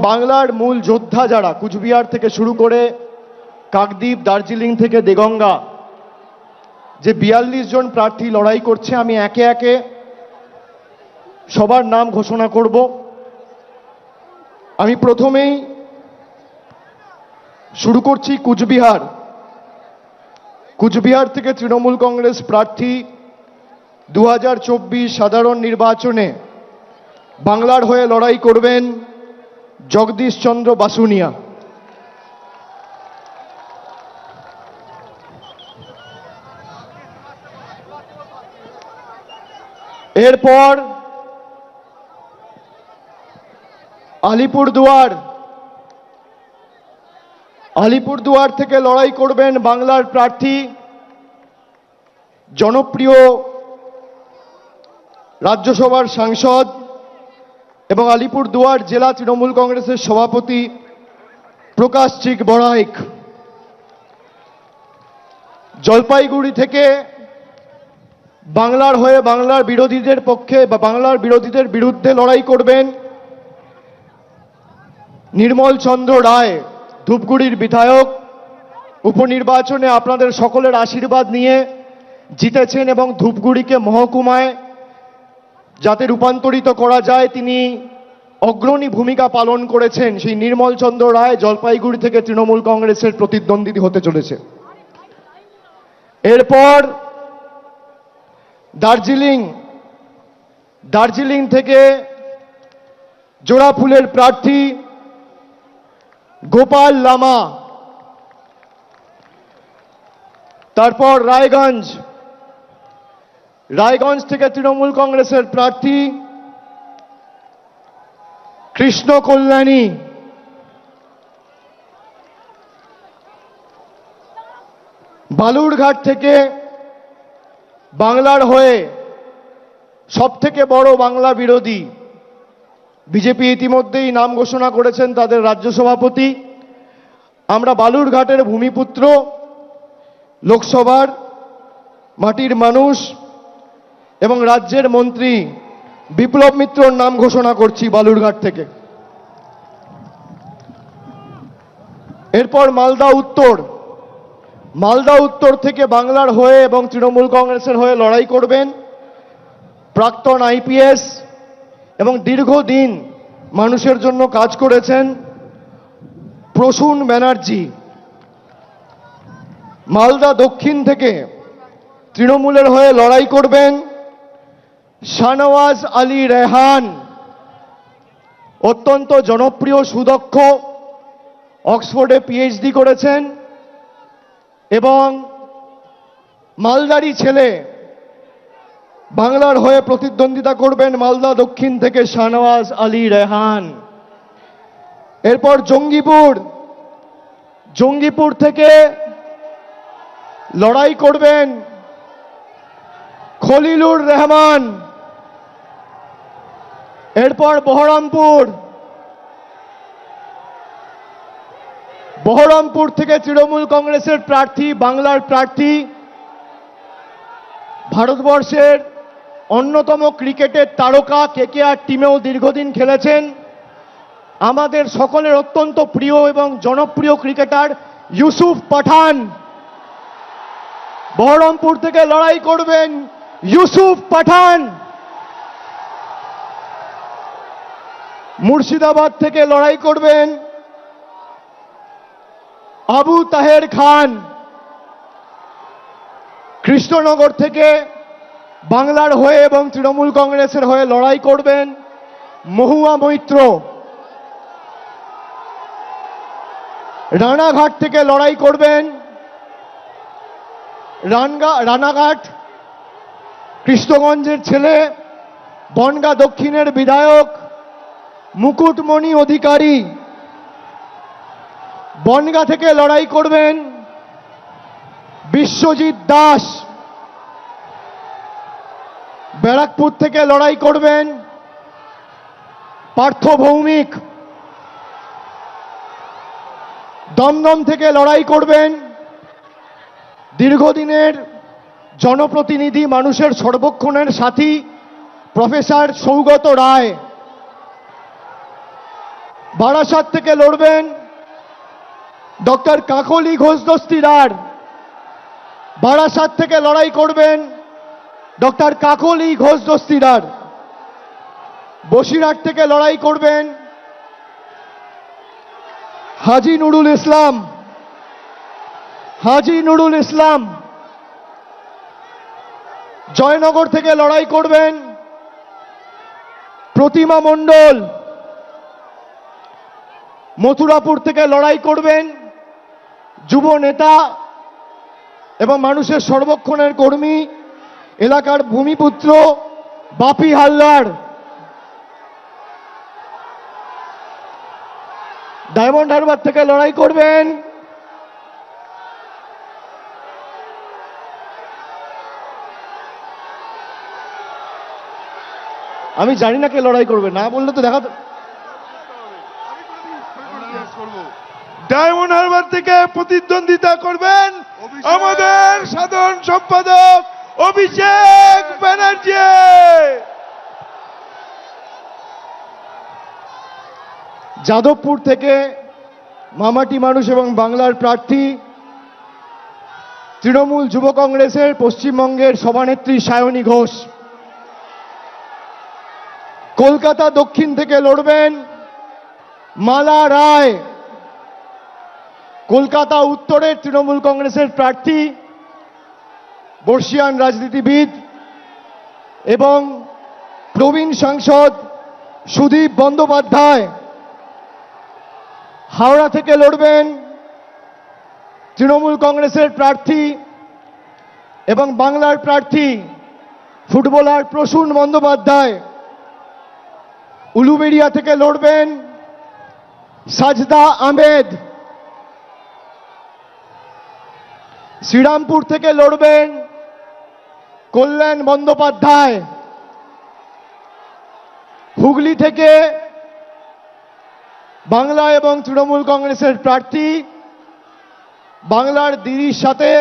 বাংলার মূল যোদ্ধা যারা কুচবিহার থেকে শুরু করে কাকদ্বীপ, দার্জিলিং থেকে দেগঙ্গা, যে ৪২ জন প্রার্থী লড়াই করছে, আমি একে একে সবার নাম ঘোষণা করব। আমি প্রথমেই শুরু করছি কুচবিহার। কুচবিহার থেকে তৃণমূল কংগ্রেস প্রার্থী 2024 সাধারণ নির্বাচনে বাংলার হয়ে লড়াই করবেন জগদীশ চন্দ্র বাসুনিয়া। এরপর আলিপুরদুয়ার থেকে লড়াই করবেন বাংলার প্রার্থী জনপ্রিয় রাজ্যসভার সাংসদ এবং আলিপুরদুয়ার জেলা তৃণমূল কংগ্রেসের সভাপতি প্রকাশ চিক বড়াইক। জলপাইগুড়ি থেকে বাংলার হয়ে বাংলার বিরোধীদের পক্ষে বা বাংলার বিরোধীদের বিরুদ্ধে লড়াই করবেন নির্মল চন্দ্র রায়, ধূপগুড়ির বিধায়ক। উপনির্বাচনে আপনাদের সকলের আশীর্বাদ নিয়ে জিতেছেন এবং ধূপগুড়িকে মহকুমায় যাতে রূপান্তরিত করা যায় তিনি অগ্রণী ভূমিকা পালন করেছেন। সেই নির্মল চন্দ্র রায় জলপাইগুড়ি থেকে তৃণমূল কংগ্রেসের প্রতিদ্বন্দ্বী হতে চলেছে। এরপর দার্জিলিং থেকে জোড়াফুলের প্রার্থী গোপাল লামা। তারপর রায়গঞ্জ থেকে তৃণমূল কংগ্রেসের প্রার্থী কৃষ্ণ কল্যাণী। বালুরঘাট থেকে বাংলার হয়ে সবথেকে বড় বাংলা বিরোধী, বিজেপি ইতিমধ্যেই নাম ঘোষণা করেছেন তাদের রাজ্য সভাপতি। আমরা বালুরঘাটের ভূমিপুত্র, লোকসভার মাটির মানুষ এবং রাজ্যের মন্ত্রী বিপ্লব মিত্রর নাম ঘোষণা করছি বালুরঘাট থেকে। এরপর মালদা উত্তর থেকে বাংলার হয়ে এবং তৃণমূল কংগ্রেসের হয়ে লড়াই করবেন প্রাক্তন আইপিএস এবং দীর্ঘদিন মানুষের জন্য কাজ করেছেন প্রসূন ব্যানার্জি। মালদা দক্ষিণ থেকে তৃণমূলের হয়ে লড়াই করবেন শাহনওয়াজ আলী রেহান, অত্যন্ত জনপ্রিয়, সুদক্ষ, অক্সফোর্ডে পিএইচডি করেছেন এবং মালদারি ছেলে। বাংলার হয়ে প্রতিদ্বন্দ্বিতা করবেন মালদা দক্ষিণ থেকে শাহনওয়াজ আলী রেহান। এরপর জঙ্গিপুর থেকে লড়াই করবেন খলিলুর রহমান। এরপর বহরমপুর থেকে তৃণমূল কংগ্রেসের প্রার্থী, বাংলার প্রার্থী, ভারতবর্ষের অন্যতম ক্রিকেটের তারকা, কেকেআর টিমেও দীর্ঘদিন খেলেছেন, আমাদের সকলের অত্যন্ত প্রিয় এবং জনপ্রিয় ক্রিকেটার ইউসুফ পাঠান। বহরমপুর থেকে লড়াই করবেন ইউসুফ পাঠান। মুর্শিদাবাদ থেকে লড়াই করবেন আবু তাহের খান। কৃষ্ণনগর থেকে বাংলার হয়ে এবং তৃণমূল কংগ্রেসের হয়ে লড়াই করবেন মহুয়া মৈত্র। রানাঘাট থেকে লড়াই করবেন রানাঘাট কৃষ্ণগঞ্জের ছেলে, বনগাঁ দক্ষিণের বিধায়ক মুকুটমণি অধিকারী। বনগাঁ থেকে লড়াই করবেন বিশ্বজিৎ দাস। ব্যারাকপুর থেকে লড়াই করবেন পার্থ ভৌমিক। দমদম থেকে লড়াই করবেন দীর্ঘদিনের জনপ্রতিনিধি, মানুষের সর্বক্ষণের সাথী প্রফেসর সৌগত রায়। বারাসাত থেকে লড়বেন ডক্টর কাকলি ঘোষ দস্তিদার। বারাসাত থেকে লড়াই করবেন ডক্টর কাকলি ঘোষ দস্তিদার। বসিরহাট থেকে লড়াই করবেন হাজী নুরুল ইসলাম। হাজী নুরুল ইসলাম। জয়নগর থেকে লড়াই করবেন প্রতিমা মণ্ডল। মথুরাপুর থেকে লড়াই করবেন যুব নেতা এবং মানুষের সর্বক্ষণের কর্মী এলাকার ভূমিপুত্র বাপি হালদার। ডায়মন্ড হারবার থেকে লড়াই করবেন আমি জানি না কে লড়াই করবে, না বললে তো দেখা। ডায়মন্ড হারবার থেকে প্রতিদ্বন্দ্বিতা করবেন আমাদের সাধারণ সম্পাদক অভিষেক ব্যানার্জি। যাদবপুর থেকে মামাটি মানুষ এবং বাংলার প্রার্থী তৃণমূল যুব কংগ্রেসের পশ্চিমবঙ্গের সভানেত্রী সায়নী ঘোষ। কলকাতা দক্ষিণ থেকে লড়বেন মালা রায়। কলকাতা উত্তরের তৃণমূল কংগ্রেসের প্রার্থী বর্ষিয়ান রাজনীতিবিদ এবং প্রবীণ সাংসদ সুদীপ বন্দ্যোপাধ্যায়। হাওড়া থেকে লড়বেন তৃণমূল কংগ্রেসের প্রার্থী এবং বাংলার প্রার্থী ফুটবলার প্রসূন বন্দ্যোপাধ্যায়। উলুবেড়িয়া থেকে লড়বেন সাজদা আহমেদ। শ্রীরামপুর থেকে লড়বেন কল্যাণ বন্দ্যোপাধ্যায়। হুগলি থেকে বাংলা এবং তৃণমূল কংগ্রেসের প্রার্থী বাংলার দিদির সাথে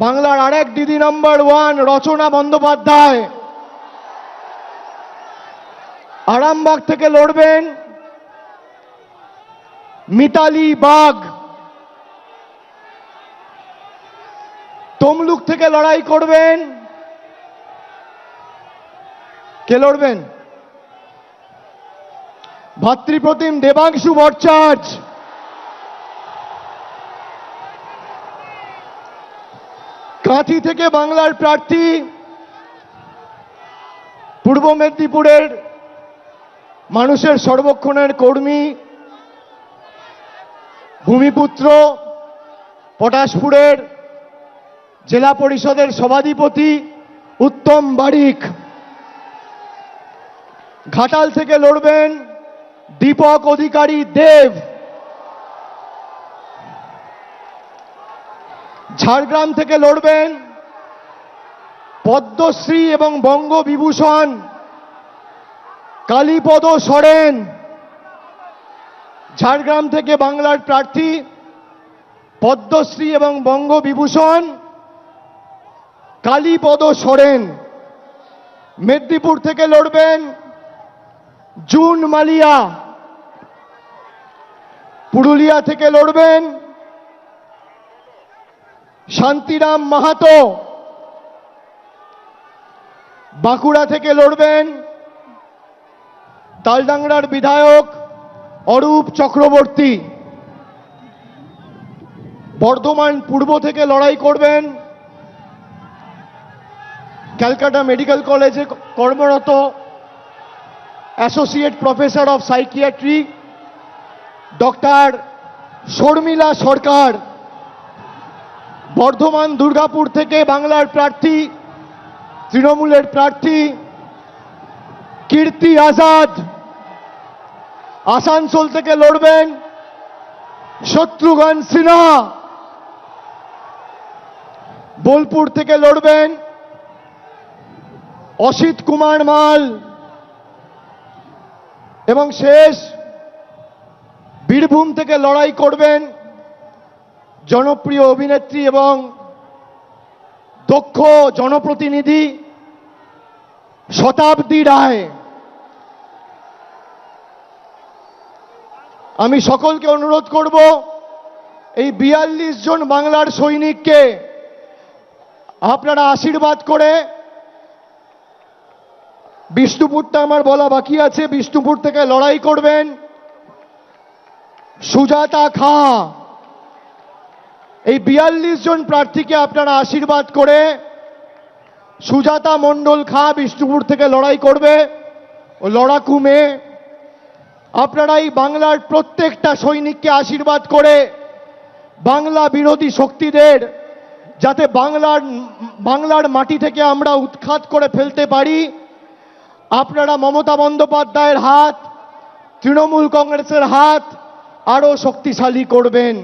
বাংলার আরেক দিদি নম্বর 1 রচনা বন্দ্যোপাধ্যায়। আরামবাগ থেকে লড়বেন মিতালি বাগ। তমলুক থেকে লড়াই করবেন কে লড়বেন? ভাতৃপ্রতিম দেবাংশু ভট্টাচার্য। কাঁথি থেকে বাংলার প্রার্থী পূর্ব মেদিনীপুরের মানুষের সর্বক্ষণের কর্মী ভূমিপুত্র পটাশপুরের জেলা পরিষদের সভাধিপতি উত্তম বারিক। ঘাটাল থেকে লড়বেন দীপক অধিকারী দেব। ঝাড়গ্রাম থেকে লড়বেন পদ্মশ্রী এবং বঙ্গবিভূষণ কালীপদ সরেন। ঝাড়গ্রাম থেকে বাংলার প্রার্থী পদ্মশ্রী এবং বঙ্গবিভূষণ কালীপদ সরেন। মেদিনীপুর থেকে লড়বেন জুন মালিয়া। পুরুলিয়া থেকে লড়বেন শান্তিরাম মাহাতো। বাঁকুড়া থেকে লড়বেন তালডাংরার বিধায়ক অরূপ চক্রবর্তী। বর্ধমান পূর্ব থেকে লড়াই করবেন ক্যালকাটা মেডিকেল কলেজে কর্মরত associate professor of psychiatry doctor Sharmila Sarkar. Bardhaman Durgapur থেকে বাংলার প্রার্থী তৃণমূলের প্রার্থী কীর্তি আজাদ। আসানসোল থেকে লড়বেন শত্রুঘ্ন সিনহা। বোলপুর থেকে লড়বেন অসিত কুমার মাল। এবং শেষ বীরভূম থেকে লড়াই করবেন জনপ্রিয় অভিনেত্রী এবং দক্ষ জনপ্রতিনিধি শতাব্দী রায়। আমি সকলকে অনুরোধ করব এই 42 জন বাংলার সৈনিককে আপনারা আশীর্বাদ করে, বিষ্ণুপুরটা আমার বলা বাকি আছে, বিষ্ণুপুর থেকে লড়াই করবেন সুজাতা খাঁ। এই 42 জন প্রার্থীকে আপনারা আশীর্বাদ করে সুজাতা মণ্ডল খাঁ বিষ্ণুপুর থেকে লড়াই করবে, ও লড়াকু মেয়ে। আপনারা এই বাংলার প্রত্যেকটা সৈনিককে আশীর্বাদ করে বাংলা বিরোধী শক্তিদের যাতে বাংলার মাটি থেকে আমরা উৎখাত করে ফেলতে পারি, আপনারা মমতা বন্দ্যোপাধ্যায়ের হাত, তৃণমূল কংগ্রেসের হাত আরো শক্তিশালী করবেন।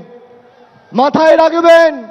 মাথায় রাখবেন